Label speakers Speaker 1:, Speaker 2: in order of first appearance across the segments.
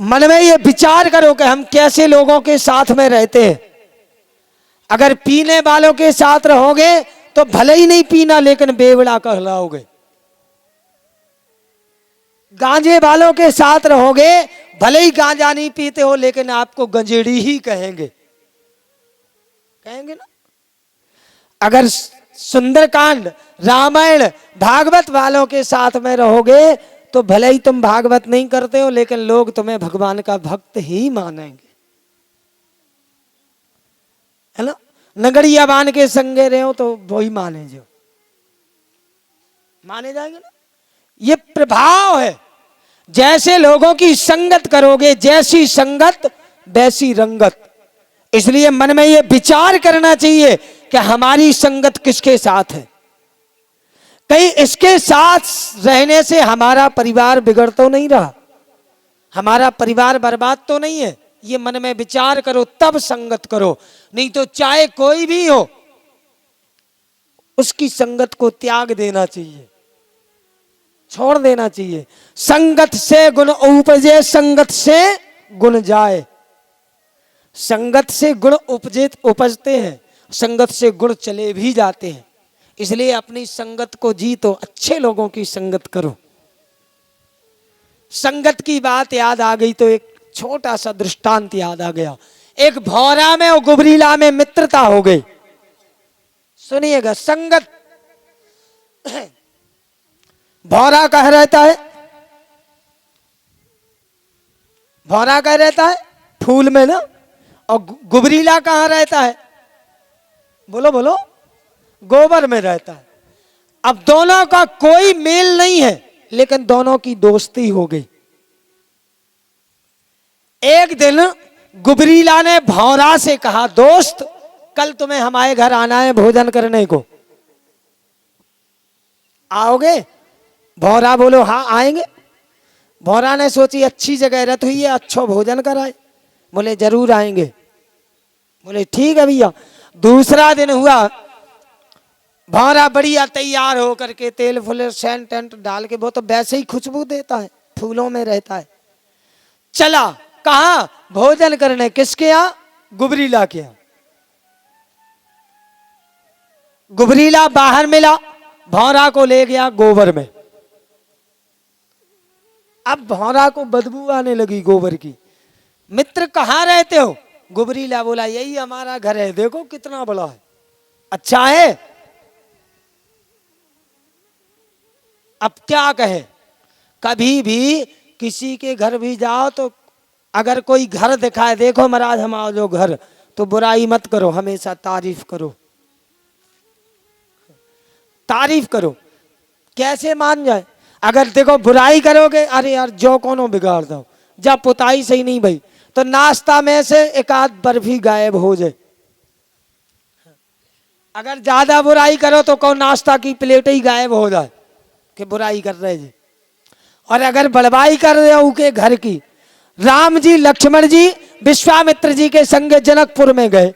Speaker 1: मन में ये विचार करो कि हम कैसे लोगों के साथ में रहते हैं। अगर पीने वालों के साथ रहोगे तो भले ही नहीं पीना लेकिन बेवड़ा कहलाओगे। गांजे वालों के साथ रहोगे भले ही गांजा नहीं पीते हो लेकिन आपको गंजेड़ी ही कहेंगे, कहेंगे ना। अगर सुंदरकांड, रामायण, भागवत वालों के साथ में रहोगे तो भले ही तुम भागवत नहीं करते हो लेकिन लोग तुम्हें भगवान का भक्त ही मानेंगे, है ना। नगड़िया बान के संगे रहे हो तो वही माने जो माने जाएंगे ना। ये प्रभाव है। जैसे लोगों की संगत करोगे, जैसी संगत वैसी रंगत। इसलिए मन में ये विचार करना चाहिए कि हमारी संगत किसके साथ है। कहीं इसके साथ रहने से हमारा परिवार बिगड़ तो नहीं रहा, हमारा परिवार बर्बाद तो नहीं है। ये मन में विचार करो तब संगत करो, नहीं तो चाहे कोई भी हो उसकी संगत को त्याग देना चाहिए, छोड़ देना चाहिए। संगत से गुण उपजे, संगत से गुण जाए। संगत से गुण उपजते हैं, संगत से गुण चले भी जाते हैं। इसलिए अपनी संगत को जीतो, अच्छे लोगों की संगत करो। संगत की बात याद आ गई तो एक छोटा सा दृष्टांत याद आ गया। एक भौरा में और गुबरीला में मित्रता हो गई। सुनिएगा, संगत भौरा कहाँ रहता है? भौरा कहाँ रहता है? फूल में ना। और गुबरीला कहाँ रहता है? बोलो बोलो, गोबर में रहता है। अब दोनों का कोई मेल नहीं है लेकिन दोनों की दोस्ती हो गई। एक दिन गुबरीला ने भौरा से कहा, दोस्त कल तुम्हें हमारे घर आना है भोजन करने को, आओगे? भौरा बोलो हाँ आएंगे। भौरा ने सोची अच्छी जगह रत हुई है, अच्छा भोजन कराए। बोले जरूर आएंगे। बोले ठीक है भैया। दूसरा दिन हुआ, भौरा बढ़िया तैयार हो करके तेल फुल सेंट टेंट डाल के, वो तो वैसे ही खुशबू देता है, फूलों में रहता है। चला कहा? भोजन करने। किसके यहाँ? गुबरीला के यहाँ। गुबरीला बाहर मिला, भौरा को ले गया गोबर में। अब भौरा को बदबू आने लगी गोबर की। मित्र कहाँ रहते हो? गुबरीला बोला यही हमारा घर है, देखो कितना बड़ा है, अच्छा है। अब क्या कहे, कभी भी किसी के घर भी जाओ तो अगर कोई घर दिखाए, देखो महाराज हमारा जो घर, तो बुराई मत करो, हमेशा तारीफ करो, तारीफ करो। कैसे मान जाए? अगर देखो बुराई करोगे, अरे यार जो कोनो बिगाड़ दो, जब पुताई सही नहीं भाई, तो नाश्ता में से एक आध बर्फी गायब हो जाए। अगर ज्यादा बुराई करो तो कौन नाश्ता की प्लेट ही गायब हो जाए कि बुराई कर रहे जी। और अगर बड़वाई कर रहे हो के घर की, राम जी लक्ष्मण जी विश्वामित्र जी के संग जनकपुर में गए।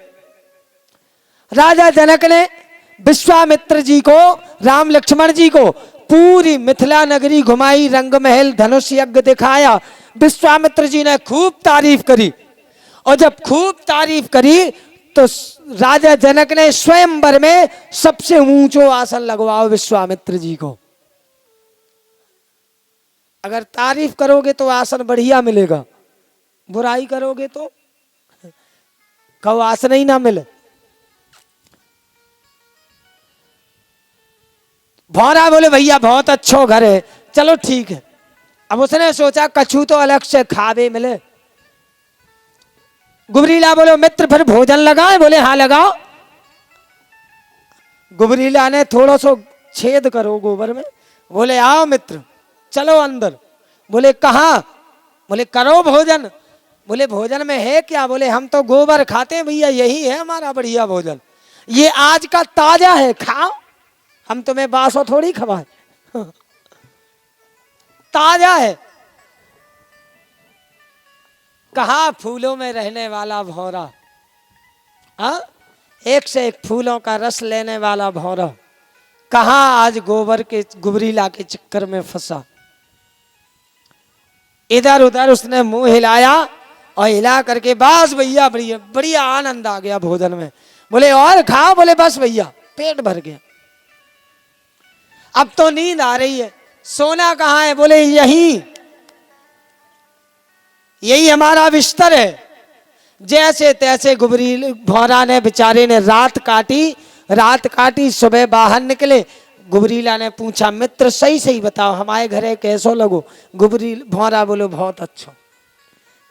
Speaker 1: राजा जनक ने विश्वामित्र जी को, राम लक्ष्मण जी को पूरी मिथिला नगरी घुमाई, रंग महल, धनुष यज्ञ दिखाया। विश्वामित्र जी ने खूब तारीफ करी, और जब खूब तारीफ करी तो राजा जनक ने स्वयंवर में सबसे ऊंचो आसन लगवाओ विश्वामित्र जी को। अगर तारीफ करोगे तो आसन बढ़िया मिलेगा, बुराई करोगे तो कब आसन ही ना मिले। भौरा बोले भैया बहुत अच्छा घर है, चलो ठीक है। अब उसने सोचा कछू तो अलग से खावे मिले। गुबरीला बोले मित्र फिर भोजन लगाए? बोले हाँ लगाओ। गुबरीला ने थोड़ा सा छेद करो गोबर में, बोले आओ मित्र चलो अंदर। बोले कहाँ? बोले करो भोजन। बोले भोजन में है क्या? बोले हम तो गोबर खाते हैं भैया, यही है हमारा बढ़िया भोजन, ये आज का ताजा है, खाओ, हम तुम्हें बासो थोड़ी खवाए ताजा है। कहा फूलों में रहने वाला भौरा, हाँ एक से एक फूलों का रस लेने वाला भौरा, कहा आज गोबर के गुबरीला के चक्कर में फंसा। इधर उधर उसने मुंह हिलाया और हिला करके बस भैया बढ़िया बढ़िया आनंद आ गया भोजन में। बोले और खाओ, बोले बस भैया पेट भर गया, अब तो नींद आ रही है। सोना कहाँ है? बोले यही यही हमारा बिस्तर है। जैसे तैसे गुबरील भौरा ने बेचारे ने रात काटी, सुबह बाहर निकले। गुबरीला ने पूछा मित्र सही सही बताओ हमारे घरे कैसो लगो? गुबरील भौरा बोलो बहुत अच्छा।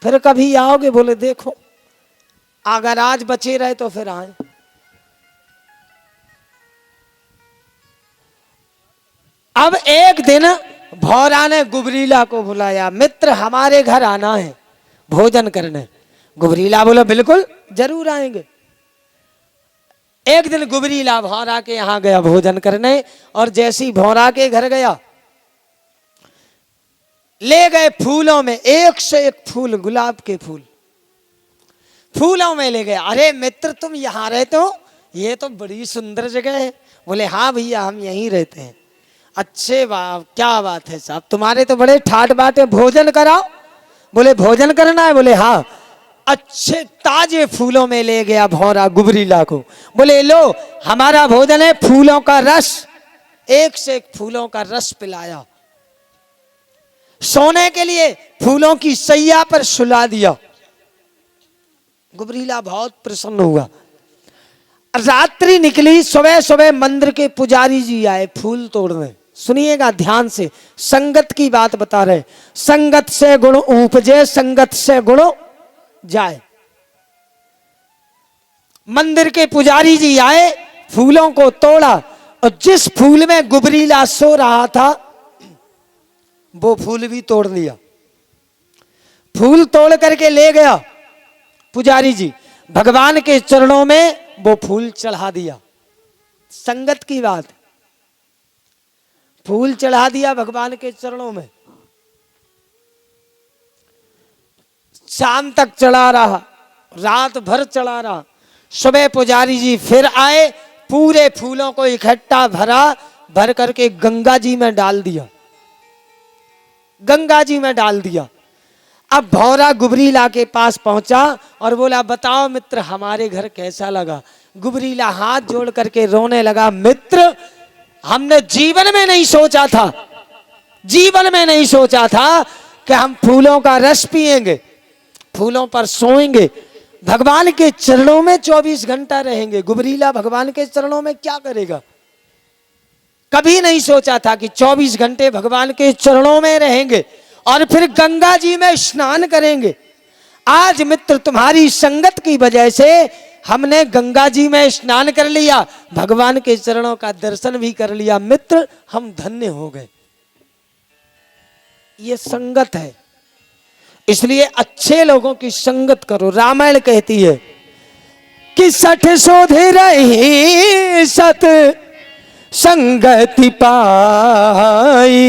Speaker 1: फिर कभी आओगे? बोले देखो अगर आज बचे रहे तो फिर आए। अब एक दिन भौरा ने गुबरीला को बुलाया, मित्र हमारे घर आना है भोजन करने। गुबरीला बोला बिल्कुल जरूर आएंगे। एक दिन गुबरीला भौरा के यहां गया भोजन करने, और जैसी भौरा के घर गया ले गए फूलों में, एक से एक फूल, गुलाब के फूलों में ले गए। अरे मित्र तुम यहां रहते हो? ये तो बड़ी सुंदर जगह है। बोले हाँ भैया हम यहीं रहते हैं। अच्छे बाप क्या बात है साहब, तुम्हारे तो बड़े ठाट बाट है, भोजन कराओ। बोले भोजन करना है? बोले हाँ। अच्छे ताजे फूलों में ले गया भौरा गुबरीला को। बोले लो हमारा भोजन है, फूलों का रस। एक से एक फूलों का रस पिलाया। सोने के लिए फूलों की सैया पर सुला दिया। गुबरीला बहुत प्रसन्न हुआ। रात्रि निकली, सुबह सुबह मंदिर के पुजारी जी आए फूल तोड़ने। सुनिएगा ध्यान से, संगत की बात बता रहे। संगत से गुण उपजे, संगत से गुण जाए। मंदिर के पुजारी जी आए, फूलों को तोड़ा, और जिस फूल में गुबरीला सो रहा था वो फूल भी तोड़ लिया। फूल तोड़ करके ले गया पुजारी जी, भगवान के चरणों में वो फूल चढ़ा दिया। संगत की बात, फूल चढ़ा दिया भगवान के चरणों में। शाम तक चढ़ा रहा, रात भर चढ़ा रहा। सुबह पुजारी जी फिर आए, पूरे फूलों को इकट्ठा भर करके गंगा जी में डाल दिया। गंगा जी में डाल दिया। अब भौरा गुबरीला के पास पहुंचा और बोला बताओ मित्र हमारे घर कैसा लगा? गुबरीला हाथ जोड़ करके रोने लगा, मित्र हमने जीवन में नहीं सोचा था कि हम फूलों का रस पिएंगे, फूलों पर सोएंगे, भगवान के चरणों में 24 घंटा रहेंगे। गुबरीला भगवान के चरणों में क्या करेगा? कभी नहीं सोचा था कि 24 घंटे भगवान के चरणों में रहेंगे और फिर गंगा जी में स्नान करेंगे। आज मित्र तुम्हारी संगत की वजह से हमने गंगा जी में स्नान कर लिया, भगवान के चरणों का दर्शन भी कर लिया। मित्र हम धन्य हो गए। ये संगत है, इसलिए अच्छे लोगों की संगत करो। रामायण कहती है कि 60 शोधे रही सत संगति पाई,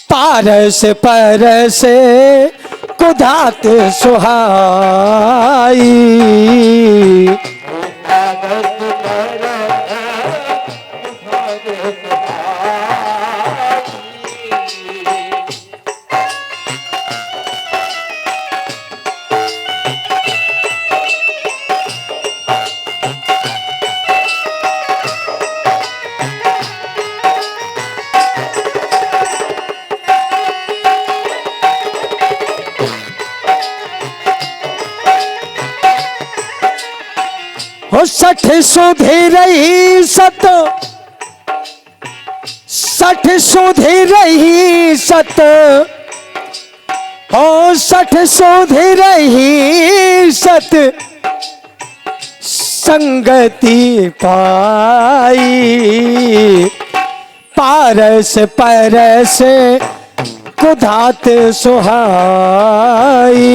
Speaker 1: पारस परस कुधात सुहाई। हो 60 शोधे रही सत, 60 शोधे रही सत, हो 60 शोधे रही सत संगति पाई, पारस परस कुधात सुहाई।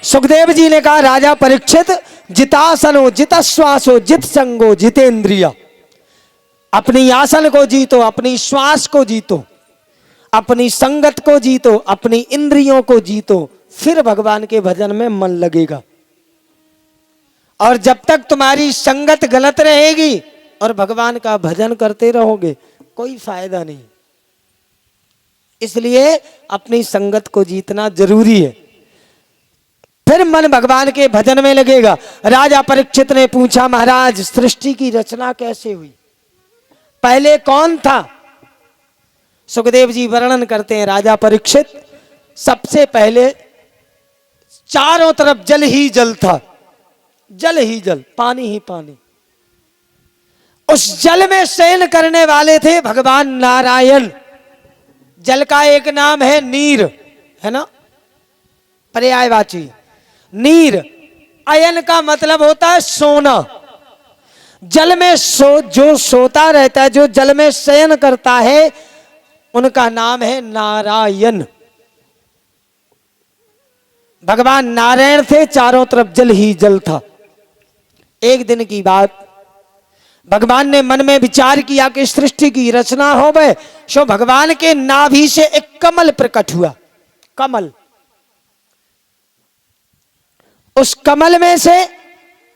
Speaker 1: सुखदेव जी ने कहा राजा परीक्षित, जितासनो जितश्वासो जित संगो जितेंद्रिय। अपनी आसन को जीतो, अपनी श्वास को जीतो, अपनी संगत को जीतो, अपनी इंद्रियों को जीतो, फिर भगवान के भजन में मन लगेगा। और जब तक तुम्हारी संगत गलत रहेगी और भगवान का भजन करते रहोगे, कोई फायदा नहीं। इसलिए अपनी संगत को जीतना जरूरी है, फिर मन भगवान के भजन में लगेगा। राजा परीक्षित ने पूछा, महाराज सृष्टि की रचना कैसे हुई, पहले कौन था? सुखदेव जी वर्णन करते हैं, राजा परीक्षित, सबसे पहले चारों तरफ जल ही जल था, जल ही जल, पानी ही पानी। उस जल में शयन करने वाले थे भगवान नारायण। जल का एक नाम है नीर, है ना, पर्यायवाची नीर। अयन का मतलब होता है सोना। जल में जो सोता रहता है, जो जल में शयन करता है, उनका नाम है नारायण। भगवान नारायण थे, चारों तरफ जल ही जल था। एक दिन की बात, भगवान ने मन में विचार किया कि सृष्टि की रचना हो गए, सो भगवान के नाभि से एक कमल प्रकट हुआ। कमल, उस कमल में से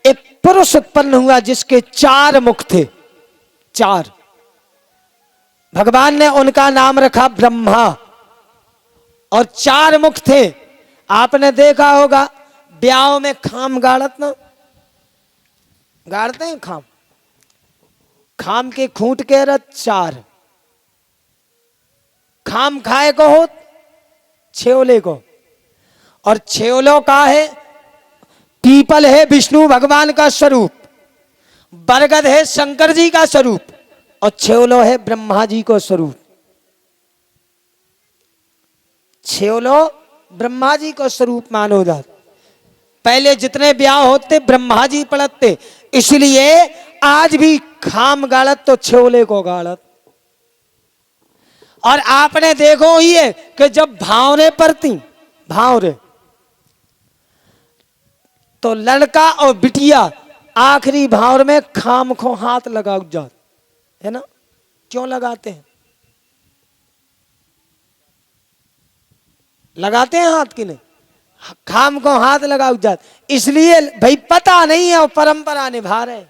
Speaker 1: एक पुरुष उत्पन्न हुआ जिसके 4 मुख थे, 4। भगवान ने उनका नाम रखा ब्रह्मा, और 4 मुख थे। आपने देखा होगा ब्याह में खाम गाड़त ना, गाड़ते हैं खाम, खाम के खूंट के रथ 4। खाम खाए को हो छेवले को, और छेवलो का है, पीपल है विष्णु भगवान का स्वरूप, बरगद है शंकर जी का स्वरूप, और छेवलो है ब्रह्मा जी को स्वरूप। छेवलो ब्रह्मा जी को स्वरूप मानो जाता। पहले जितने ब्याह होते ब्रह्मा जी पढ़ते, इसलिए आज भी खाम गाड़त तो छेवले को गाड़त। और आपने देखो ही है कि जब भावरे पड़ती, भावरे, तो लड़का और बिटिया आखिरी भावर में खाम को हाथ लगा जाते, है ना। क्यों लगाते हैं? लगाते हैं हाथ की नहीं, खाम को हाथ लगा जाते, इसलिए भाई पता नहीं है, और परंपरा निभा रहे,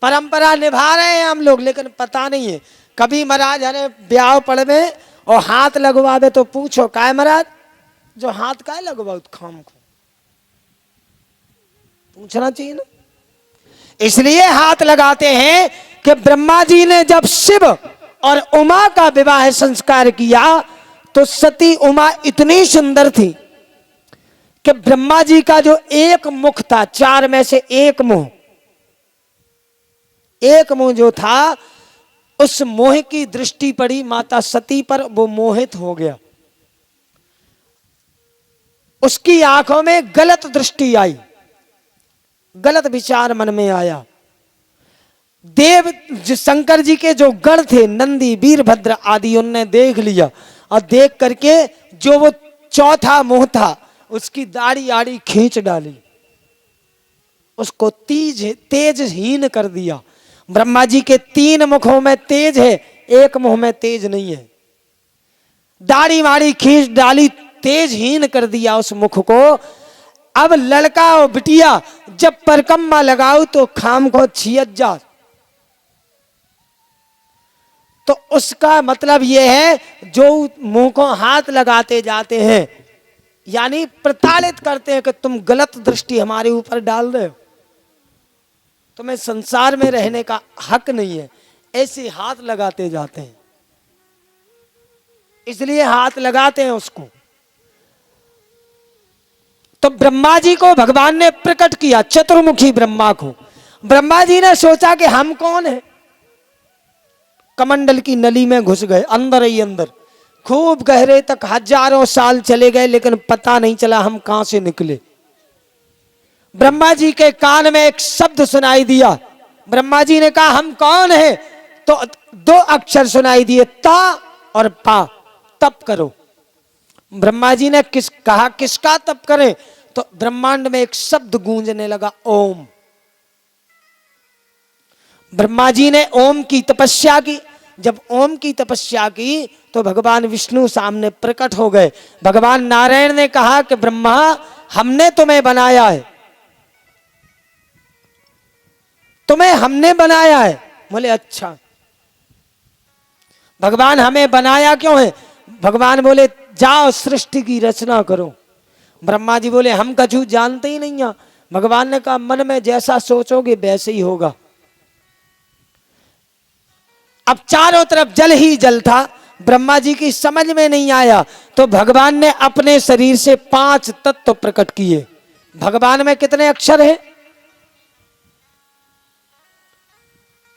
Speaker 1: परंपरा निभा रहे हैं हम लोग, लेकिन पता नहीं है। कभी महाराज अरे ब्याह पड़वे और हाथ लगवावे तो पूछो काय महाराज, जो हाथ काय लगवाओ खाम को, पूछना चाहिए ना। इसलिए हाथ लगाते हैं कि ब्रह्मा जी ने जब शिव और उमा का विवाह संस्कार किया, तो सती उमा इतनी सुंदर थी कि ब्रह्मा जी का जो एक मुख था, 4 में से एक मुंह, एक मुंह जो था, उस मोह की दृष्टि पड़ी माता सती पर, वो मोहित हो गया। उसकी आंखों में गलत दृष्टि आई, गलत विचार मन में आया। देव शंकर जी के जो गण थे, नंदी वीरभद्र आदि, उनने देख लिया, और देख करके जो वो चौथा मुंह था, उसकी दाढ़ी आड़ी खींच डाली, उसको तेजहीन कर दिया। ब्रह्मा जी के 3 मुखों में तेज है, एक मुंह में तेज नहीं है। दाढ़ी वाड़ी खींच डाली, तेजहीन कर दिया उस मुख को। अब लड़का और बिटिया जब परकम्मा लगाओ तो खाम को छियत जा, तो उसका मतलब यह है जो मुंह को हाथ लगाते जाते हैं, यानी प्रताड़ित करते हैं कि तुम गलत दृष्टि हमारे ऊपर डाल रहे हो, तुम्हें संसार में रहने का हक नहीं है, ऐसे हाथ लगाते जाते हैं। इसलिए हाथ लगाते हैं उसको। तो ब्रह्मा जी को भगवान ने प्रकट किया, चतुर्मुखी ब्रह्मा को। ब्रह्मा जी ने सोचा कि हम कौन है, कमंडल की नली में घुस गए, अंदर ही अंदर, खूब गहरे तक हजारों साल चले गए, लेकिन पता नहीं चला हम कहां से निकले। ब्रह्मा जी के कान में एक शब्द सुनाई दिया। ब्रह्मा जी ने कहा हम कौन है, तो 2 अक्षर सुनाई दिए, ता और पा, तप करो। ब्रह्मा जी ने कहा किसका तप करें, तो ब्रह्मांड में एक शब्द गूंजने लगा, ओम। ब्रह्मा जी ने ओम की तपस्या की, जब ओम की तपस्या की तो भगवान विष्णु सामने प्रकट हो गए। भगवान नारायण ने कहा कि ब्रह्मा, हमने तुम्हें बनाया है, तुम्हें हमने बनाया है। बोले अच्छा, भगवान हमें बनाया क्यों है? भगवान बोले जाओ सृष्टि की रचना करो। ब्रह्मा जी बोले हम कछु जानते ही नहीं है। भगवान ने कहा मन में जैसा सोचोगे वैसे ही होगा। अब चारों तरफ जल ही जल था, ब्रह्मा जी की समझ में नहीं आया, तो भगवान ने अपने शरीर से 5 तत्व प्रकट किए। भगवान में कितने अक्षर है?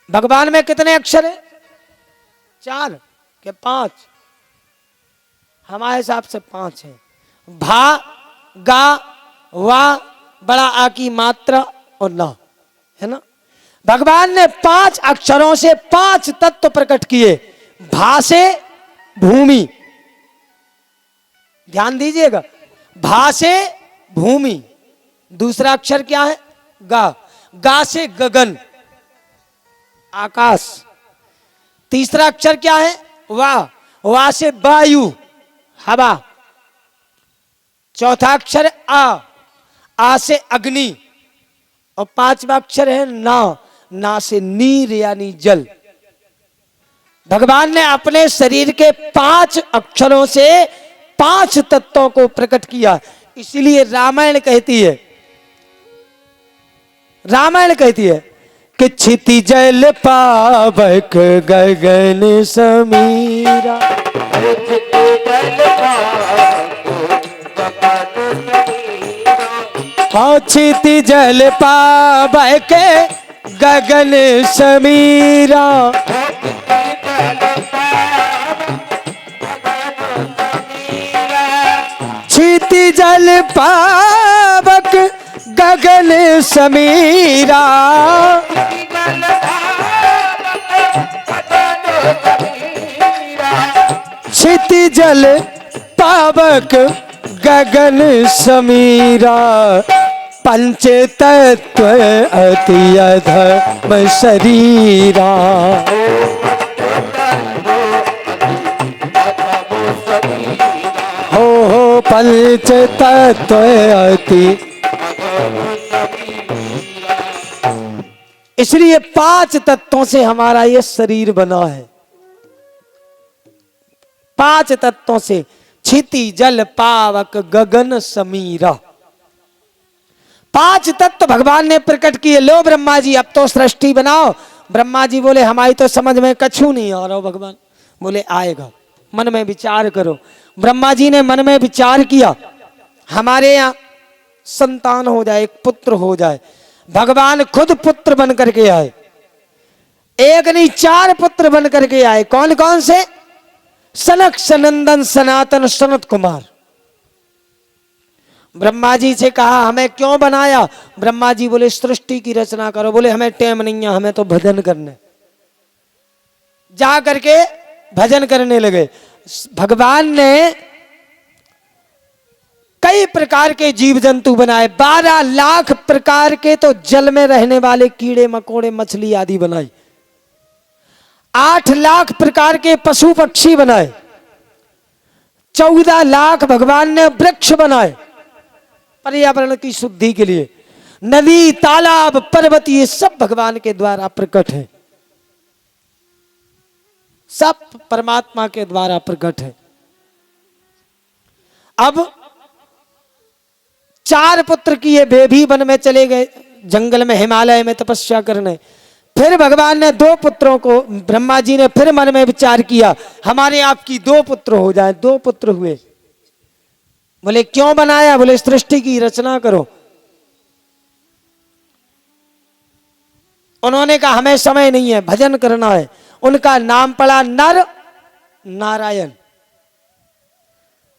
Speaker 1: भगवान में कितने अक्षर है? 4 के 5? हमारे हिसाब से 5 है। भा, गा, वा, बड़ा आ की मात्रा और ना, है ना। भगवान ने 5 अक्षरों से 5 तत्व प्रकट किए। भा से भूमि, ध्यान दीजिएगा, भा से भूमि। दूसरा अक्षर क्या है? गा। गा से गगन, आकाश। तीसरा अक्षर क्या है? वा। वा से वायु, हवा। चौथा अक्षर है आ। आ से अग्नि। और 5वां अक्षर है ना। ना से नीर यानी जल। भगवान ने अपने शरीर के 5 अक्षरों से 5 तत्वों को प्रकट किया। इसीलिए रामायण कहती है, रामायण कहती है कि क्षिति जल पावक गगन समीरा। क्षिति जल पावक गगन समीरा। क्षिति जल पावक गगन समीरा। क्षिति जल पावक गगन समीरा। पंच तत्व अति अधम शरीरा। हो पंच तत्व अति। इसलिए 5 तत्वों से हमारा ये शरीर बना है। 5 तत्वों से, क्षिति जल पावक गगन समीरा। 5 तत्व भगवान ने प्रकट किए। लो ब्रह्मा जी अब तो सृष्टि बनाओ। ब्रह्मा जी बोले हमारी तो समझ में कछु नहीं आ रहा। भगवान बोले आएगा, मन में विचार करो। ब्रह्मा जी ने मन में विचार किया, हमारे यहाँ संतान हो जाए, एक पुत्र हो जाए। भगवान खुद पुत्र बन करके आए। एक नहीं 4 पुत्र बन करके आए। कौन कौन से? सनक, सनंदन, सनातन, सनत कुमार। ब्रह्मा जी से कहा हमें क्यों बनाया? ब्रह्मा जी बोले सृष्टि की रचना करो। बोले हमें टाइम नहीं है, हमें तो भजन करने। जा करके भजन करने लगे। भगवान ने कई प्रकार के जीव जंतु बनाए। 12 लाख प्रकार के तो जल में रहने वाले कीड़े मकोड़े मछली आदि बनाई। 8 लाख प्रकार के पशु पक्षी बनाए। 14 लाख भगवान ने वृक्ष बनाए पर्यावरण की शुद्धि के लिए। नदी, तालाब, पर्वत, ये सब भगवान के द्वारा प्रकट है। सब परमात्मा के द्वारा प्रकट है। अब 4 पुत्र किए, वे भी वन में चले गए, जंगल में, हिमालय में तपस्या करने। फिर भगवान ने 2 पुत्रों को, ब्रह्मा जी ने फिर मन में विचार किया हमारे आपकी 2 पुत्र हो जाए। 2 पुत्र हुए। बोले क्यों बनाया? बोले सृष्टि की रचना करो। उन्होंने कहा हमें समय नहीं है, भजन करना है। उनका नाम पड़ा नर नारायण।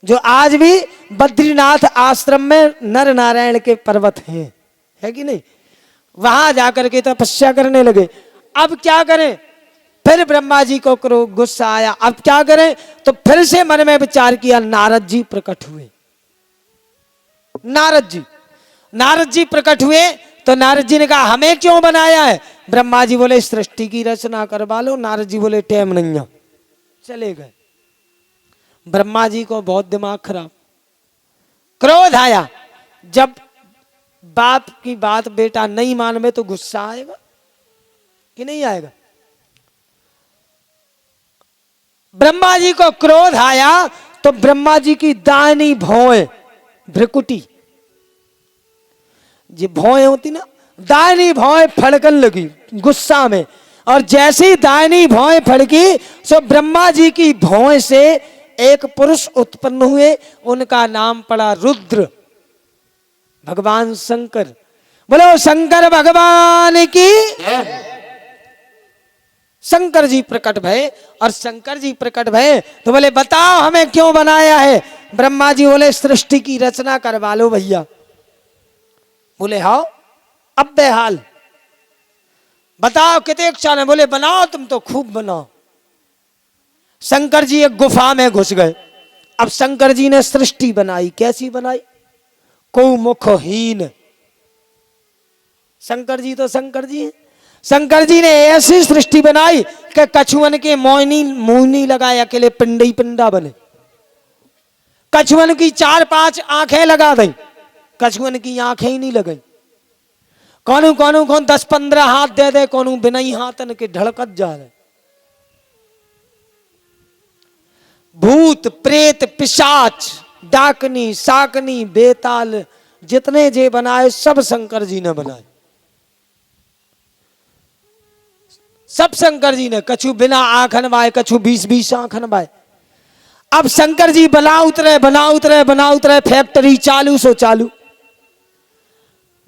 Speaker 1: जो आज भी बद्रीनाथ आश्रम में नर नारायण के पर्वत हैं, है कि नहीं? वहां जाकर के तपस्या करने लगे। अब क्या करें? फिर ब्रह्मा जी को गुस्सा आया। अब क्या करें? तो फिर से मन में विचार किया। नारद जी प्रकट हुए। नारद जी प्रकट हुए तो नारद जी ने कहा हमें क्यों बनाया है? ब्रह्मा जी बोले सृष्टि की रचना करवा लो, नारद जी बोले टाइम नहीं है, चले गए। ब्रह्मा जी को बहुत दिमाग खराब, क्रोध आया। जब बाप की बात बेटा नहीं मानवे तो गुस्सा आएगा कि नहीं आएगा? ब्रह्मा जी को क्रोध आया तो ब्रह्मा जी की दाहिनी भौं भ्रिकुटी, ये भौं होती ना, दाहिनी भौं फड़कन लगी गुस्सा में, और जैसी दाहिनी भौं फड़की सो ब्रह्मा जी की भौं से एक पुरुष उत्पन्न हुए, उनका नाम पड़ा रुद्र, भगवान शंकर। बोलो शंकर भगवान की। शंकर जी प्रकट भय, और शंकर जी प्रकट भय तो बोले बताओ हमें क्यों बनाया है? ब्रह्मा जी बोले सृष्टि की रचना करवा लो भैया। बोले हाँ अब बेहाल, बताओ कितने इच्छा है? बोले बनाओ, तुम तो खूब बनाओ। शंकर जी एक गुफा में घुस गए। अब शंकर जी ने सृष्टि बनाई, कैसी बनाई? को मुखहीन। शंकर जी तो शंकर जी हैं। शंकर जी ने ऐसी सृष्टि बनाई कि कछुअन के मोहनी मुंह नहीं लगाए, अकेले पिंड ही पिंडा बने। कछुअन की 4-5 आंखें लगा दी, कछुअन की आंखें ही नहीं लगाई। कौन 10-15 हाथ दे दे, कौन बिना ही हाथन के ढड़कत जा रहे। भूत प्रेत पिशाच डाकनी साकनी बेताल जितने जे बनाए सब शंकर जी ने बनाए, सब शंकर जी ने। कछु बिना आंख नवाए, कछु 20-20 आंख नवाए। अब शंकर जी बना उतरे, फैक्ट्री चालू सो चालू।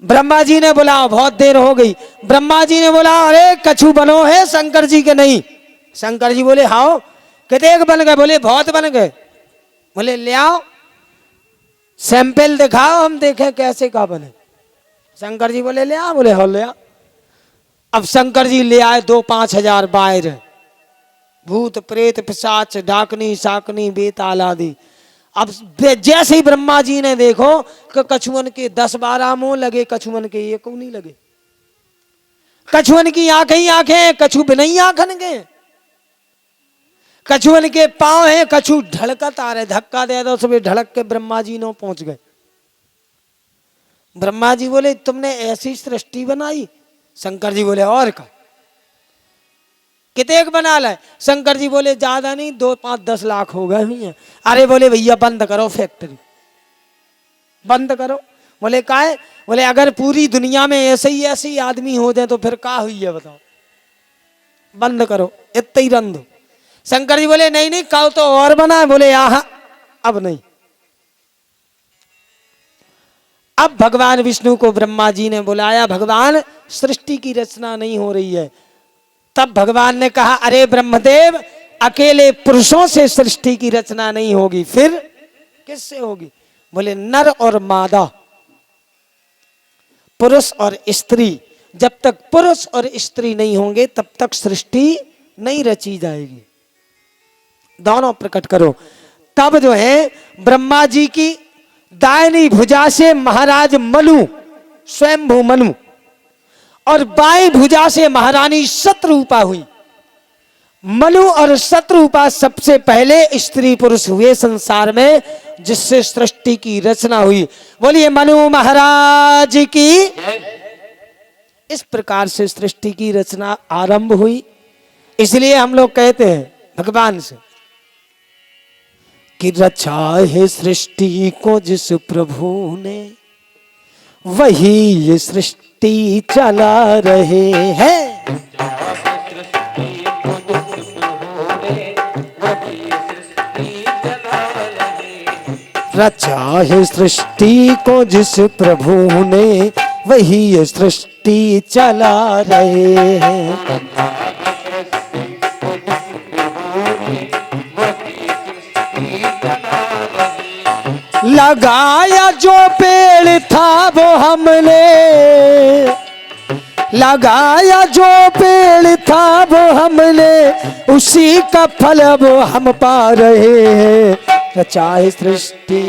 Speaker 1: ब्रह्मा जी ने बोला बहुत देर हो गई। ब्रह्मा जी ने बोला अरे कछु बनो है शंकर जी के? नहीं। शंकर जी बोले हाँ कितने बन गए? बोले बहुत बन गए। बोले ले आओ सैंपल दिखाओ, हम देखें कैसे का बने। शंकर जी बोले ले आओ। बोले हाँ ले आओ। अब शंकर जी ले आए 2-5 हजार बाहर, भूत प्रेत पिशाच डाकनी साकनी बेताल आदि। अब जैसे ही ब्रह्मा जी ने देखो कि कछुअन के 10-12 मुंह लगे, कछुअन के एक नहीं लगे। कछुअन की आंखें ही आंखें, कछु बिना ही आंखन के। कछुअन के पांव हैं, कछु ढड़कत आ रहे, धक्का दे दो सब ढड़क के ब्रह्मा जी ने पहुंच गए। ब्रह्मा जी बोले तुमने ऐसी सृष्टि बनाई? शंकर जी बोले और का कितने बना लाए? शंकर जी बोले ज्यादा नहीं, 2-5-10 लाख हो गए हुई हैं। अरे बोले भैया बंद करो फैक्ट्री, बंद करो। बोले काहे? बोले अगर पूरी दुनिया में ऐसे ही आदमी हो जाए तो फिर क्या हुई है बताओ, बंद करो, इतना ही रन दो। शंकर जी बोले नहीं कल तो और बना है। बोले यहाँ अब नहीं। अब भगवान विष्णु को ब्रह्मा जी ने बुलाया, भगवान सृष्टि की रचना नहीं हो रही है। तब भगवान ने कहा अरे ब्रह्मदेव अकेले पुरुषों से सृष्टि की रचना नहीं होगी, फिर किससे होगी? बोले नर और मादा, पुरुष और स्त्री। जब तक पुरुष और स्त्री नहीं होंगे तब तक सृष्टि नहीं रची जाएगी। दोनों प्रकट करो। तब जो है ब्रह्मा जी की दाहिनी भुजा से महाराज मनु, स्वयंभू मनु, और बाएं भुजा से महारानी शत्रुपा हुई। मनु और शत्रुपा सबसे पहले स्त्री पुरुष हुए संसार में जिससे सृष्टि की रचना हुई। बोलिए मनु महाराज की। इस प्रकार से सृष्टि की रचना आरंभ हुई। इसलिए हम लोग कहते हैं भगवान से कि रचा है सृष्टि को जिस प्रभु ने, वही ये सृष्टि चला रहे हैं। रचा है सृष्टि को जिस प्रभु ने, वही ये सृष्टि चला रहे हैं। लगाया जो पेड़ था वो हमने, लगाया जो पेड़ था वो हमने, उसी का फल वो हम पा रहे हैं। रचा है सृष्टि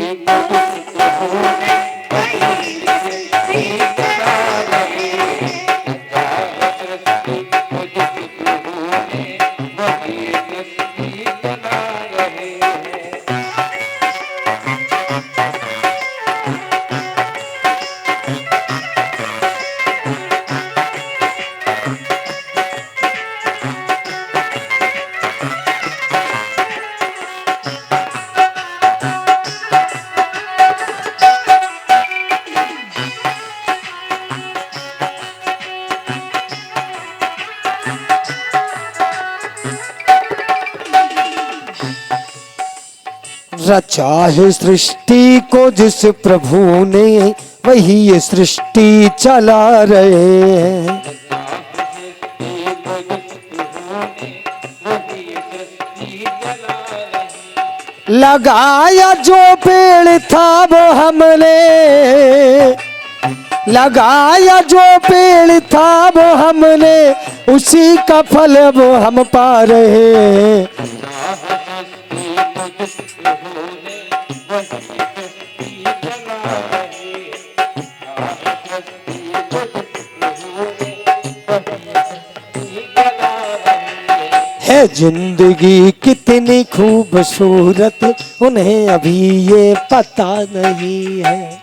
Speaker 1: रचा है सृष्टि को जिस प्रभु ने, वही ये सृष्टि चला रहे हैं। लगाया जो पेड़ था वो हमने, लगाया जो पेड़ था वो हमने, उसी का फल वो हम पा रहे हैं। है जिंदगी कितनी खूबसूरत, उन्हें अभी ये पता नहीं है।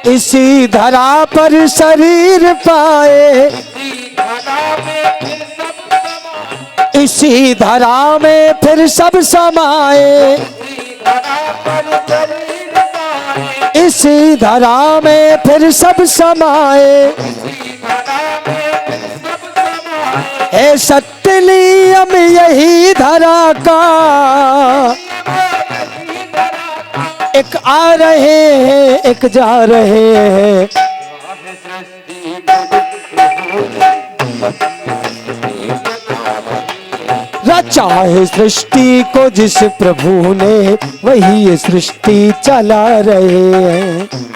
Speaker 1: इसी धरा पर शरीर पाए, इसी धरा में फिर सब समाए, इसी धरा में फिर सब समाए। है सत्य नियम यही धरा का, एक आ रहे हैं एक जा रहे हैं। रचा है सृष्टि को जिस प्रभु ने, वही ये सृष्टि चला रहे हैं।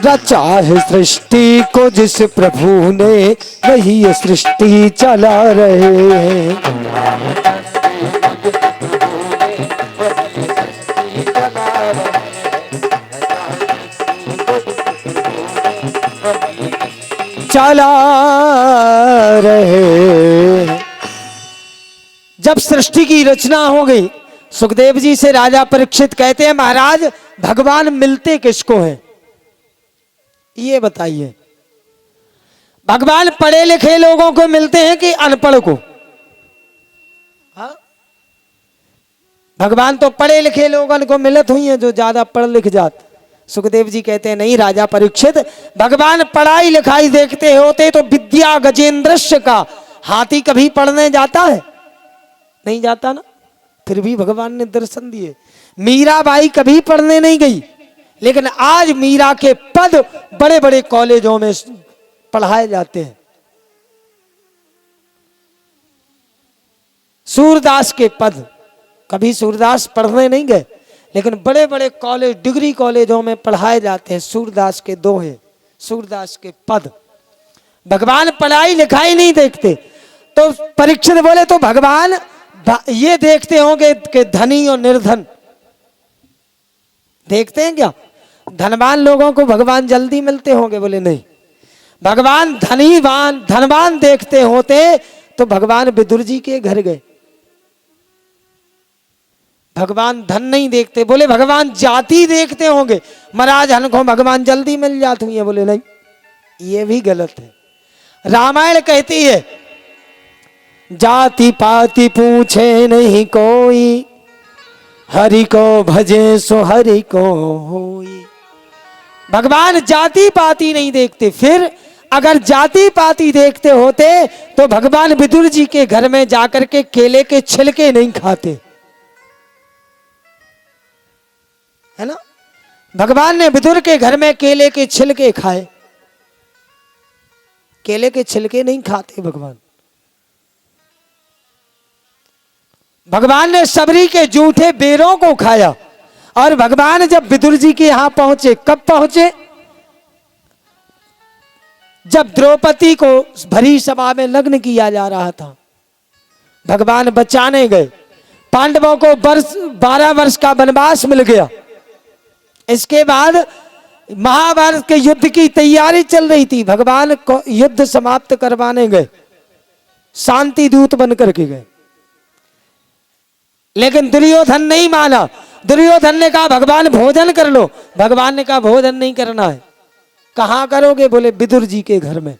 Speaker 1: रचा है सृष्टि को जिस प्रभु ने, वही ये सृष्टि चला रहे हैं। चला रहे हैं। जब सृष्टि की रचना हो गई, सुखदेव जी से राजा परीक्षित कहते हैं, महाराज भगवान मिलते किसको हैं ये बताइए। भगवान पढ़े लिखे लोगों को मिलते हैं कि अनपढ़ को? हाँ? भगवान तो पढ़े लिखे लोगों को मिलत हुई हैं जो ज्यादा पढ़ लिख जात। सुखदेव जी कहते हैं नहीं राजा परीक्षित, भगवान पढ़ाई लिखाई देखते होते तो विद्या गजेंद्रस्य का हाथी कभी पढ़ने जाता है? नहीं जाता ना, फिर भी भगवान ने दर्शन दिए। मीराबाई कभी पढ़ने नहीं गई, लेकिन आज मीरा के पद बड़े बड़े कॉलेजों में पढ़ाए जाते हैं। सूरदास के पद, कभी सूरदास पढ़ने नहीं गए, लेकिन बड़े बड़े कॉलेज डिग्री कॉलेजों में पढ़ाए जाते हैं। सूरदास के दोहे, सूरदास के पद। भगवान पढ़ाई लिखाई नहीं देखते। तो परीक्षित बोले तो भगवान ये देखते होंगे कि धनी और निर्धन देखते हैं क्या? धनवान लोगों को भगवान जल्दी मिलते होंगे? बोले नहीं, भगवान धनवान देखते होते तो भगवान विदुर जी के घर गए। भगवान धन नहीं देखते। बोले भगवान जाति देखते होंगे, महाराज हमको भगवान जल्दी मिल जाते हुए? बोले नहीं, ये भी गलत है। रामायण कहती है जाति पाति पूछे नहीं कोई, हरि को भजे सो हरि को होई। भगवान जाति पाति नहीं देखते। फिर अगर जाति पाति देखते होते तो भगवान विदुर जी के घर में जाकर के केले के छिलके नहीं खाते। है ना। भगवान ने विदुर के घर में केले के छिलके खाए। केले के छिलके नहीं खाते भगवान। भगवान ने सबरी के जूठे बेरों को खाया। और भगवान जब विदुर जी के यहां पहुंचे, कब पहुंचे? जब द्रौपदी को भरी सभा में लग्न किया जा रहा था, भगवान बचाने गए। पांडवों को 12 वर्ष का वनवास मिल गया। इसके बाद महाभारत के युद्ध की तैयारी चल रही थी। भगवान को युद्ध समाप्त करवाने गए, शांति दूत बन करके गए। लेकिन दुर्योधन नहीं माना। दुर्योधन ने कहा भगवान भोजन कर लो। भगवान ने कहा भोजन नहीं करना है। कहां करोगे? बोले विदुर जी के घर में।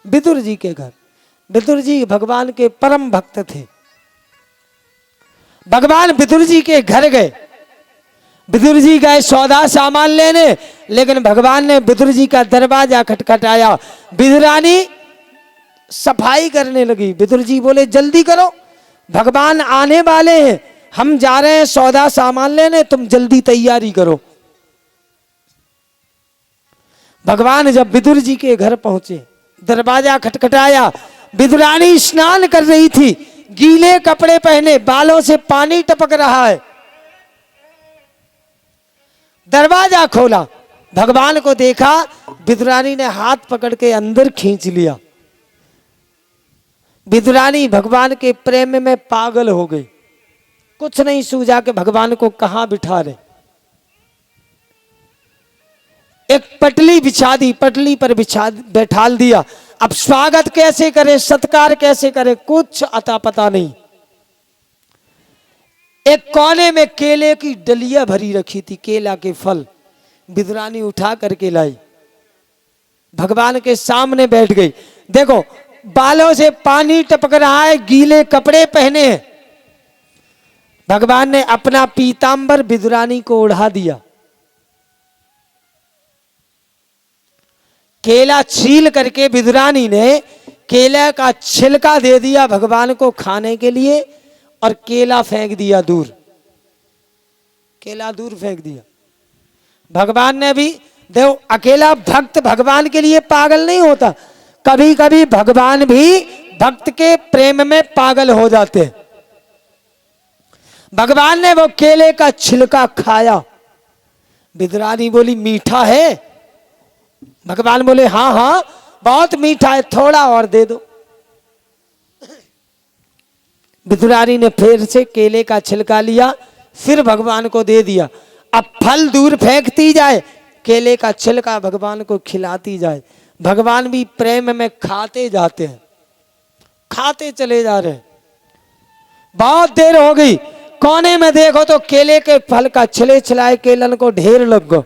Speaker 1: विदुर जी के घर। विदुर जी भगवान के परम भक्त थे। भगवान विदुर जी के घर गए। विदुर जी गए सौदा सामान लेने, लेकिन भगवान ने विदुर जी का दरवाजा खटखटाया। विदुरानी सफाई करने लगी। विदुर जी बोले जल्दी करो, भगवान आने वाले हैं, हम जा रहे हैं सौदा सामान लेने, तुम जल्दी तैयारी करो। भगवान जब विदुर जी के घर पहुंचे, दरवाजा खटखटाया। विदुरानी स्नान कर रही थी, गीले कपड़े पहने, बालों से पानी टपक रहा है। दरवाजा खोला, भगवान को देखा। विदुरानी ने हाथ पकड़ के अंदर खींच लिया। विदुरानी भगवान के प्रेम में पागल हो गई। कुछ नहीं सूझा कि भगवान को कहां बिठा रहे। एक पटली बिछा दी, पटली पर बैठाल दिया। अब स्वागत कैसे करे, सत्कार कैसे करे, कुछ अता पता नहीं। एक कोने में केले की डलिया भरी रखी थी, केला के फल। विदुरानी उठा करके लाई, भगवान के सामने बैठ गई। देखो बालों से पानी टपक रहा है, गीले कपड़े पहने हैं। भगवान ने अपना पीतांबर विदुरानी को ओढ़ा दिया। केला छील करके विदुरानी ने केला का छिलका दे दिया भगवान को खाने के लिए, और केला फेंक दिया दूर। केला दूर फेंक दिया। भगवान ने भी देखो, अकेला भक्त भगवान के लिए पागल नहीं होता। कभी कभी भगवान भी भक्त के प्रेम में पागल हो जाते हैं। भगवान ने वो केले का छिलका खाया। विदुरानी बोली मीठा है? भगवान बोले हाँ हाँ बहुत मीठा है, थोड़ा और दे दो। विदुरानी ने फिर से केले का छिलका लिया, फिर भगवान को दे दिया। अब फल दूर फेंकती जाए, केले का छिलका भगवान को खिलाती जाए। भगवान भी प्रेम में खाते जाते हैं, खाते चले जा रहे हैं। बहुत देर हो गई, कोने में देखो तो केले के फल का छिले छिलाए केलन को ढेर लग गो।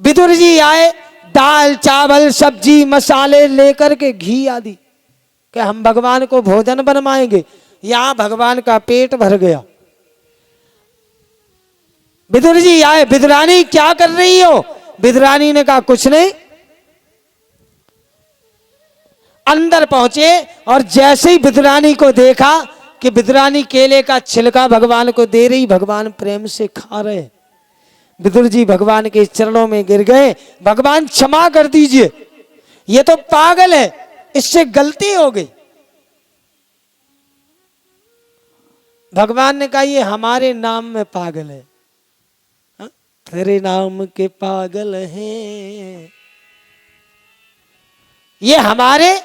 Speaker 1: विदुर जी आए, दाल चावल सब्जी मसाले लेकर के, घी आदि, कि हम भगवान को भोजन बनवाएंगे। यहां भगवान का पेट भर गया। विदुर जी आए, विदुरानी क्या कर रही हो? विदुरानी ने कहा कुछ नहीं। अंदर पहुंचे और जैसे ही विदुरानी को देखा कि विदुरानी केले का छिलका भगवान को दे रही, भगवान प्रेम से खा रहे। विदुर जी भगवान के चरणों में गिर गए। भगवान क्षमा कर दीजिए, ये तो पागल है, इससे गलती हो गई। भगवान ने कहा ये हमारे नाम में पागल है, हा? तेरे नाम के पागल हैं, ये हमारे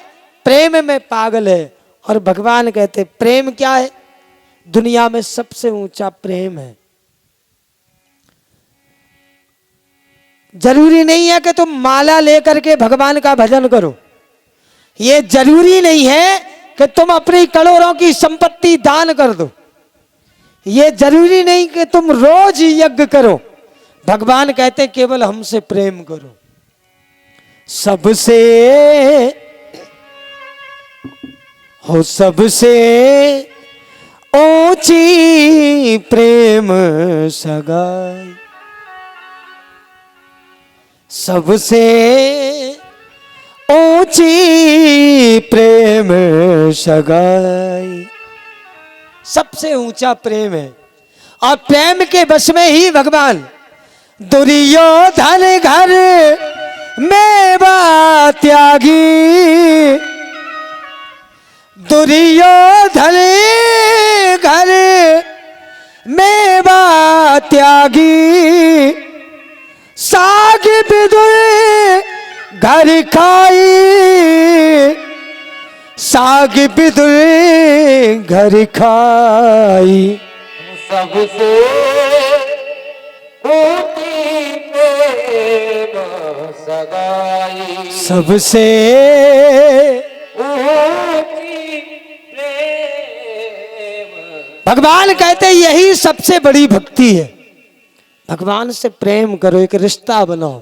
Speaker 1: प्रेम में पागल है। और भगवान कहते प्रेम क्या है? दुनिया में सबसे ऊंचा प्रेम है। जरूरी नहीं है कि तुम माला लेकर के भगवान का भजन करो। ये जरूरी नहीं है कि तुम अपनी करोड़ों की संपत्ति दान कर दो। ये जरूरी नहीं कि तुम रोज यज्ञ करो। भगवान कहते केवल हमसे प्रेम करो। सबसे हो सबसे ऊंची प्रेम सगाई, सबसे ऊंची प्रेम सगाई, सबसे ऊंचा प्रेम है। और प्रेम के बस में ही भगवान दुर्योधन घर में त्यागी, दुर्योधन घर में त्यागी, साग विदुर घर खाई, साग विदुर घर खाई।
Speaker 2: सबसे ऊंची प्रेम सगाई,
Speaker 1: सबसे
Speaker 2: ऊंची प्रेम।
Speaker 1: भगवान कहते हैं यही सबसे बड़ी भक्ति है। भगवान से प्रेम करो, एक रिश्ता बनाओ।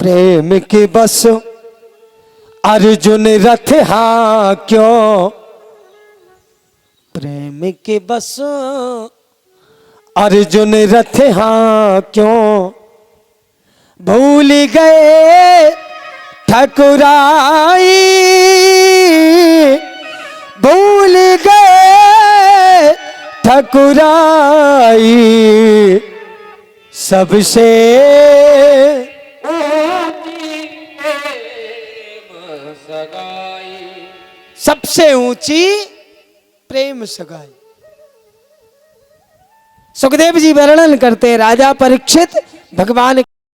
Speaker 1: प्रेम के बस अर्जुन रथ हाँ क्यों, प्रेम के बस अर्जुन रथ हाँ क्यों, भूल गए ठकुराई, भूल गए ठकुराई, सबसे
Speaker 2: ऊंची प्रेम सगाई,
Speaker 1: सबसे ऊंची प्रेम सगाई। सुखदेव जी वर्णन करते, राजा परीक्षित भगवान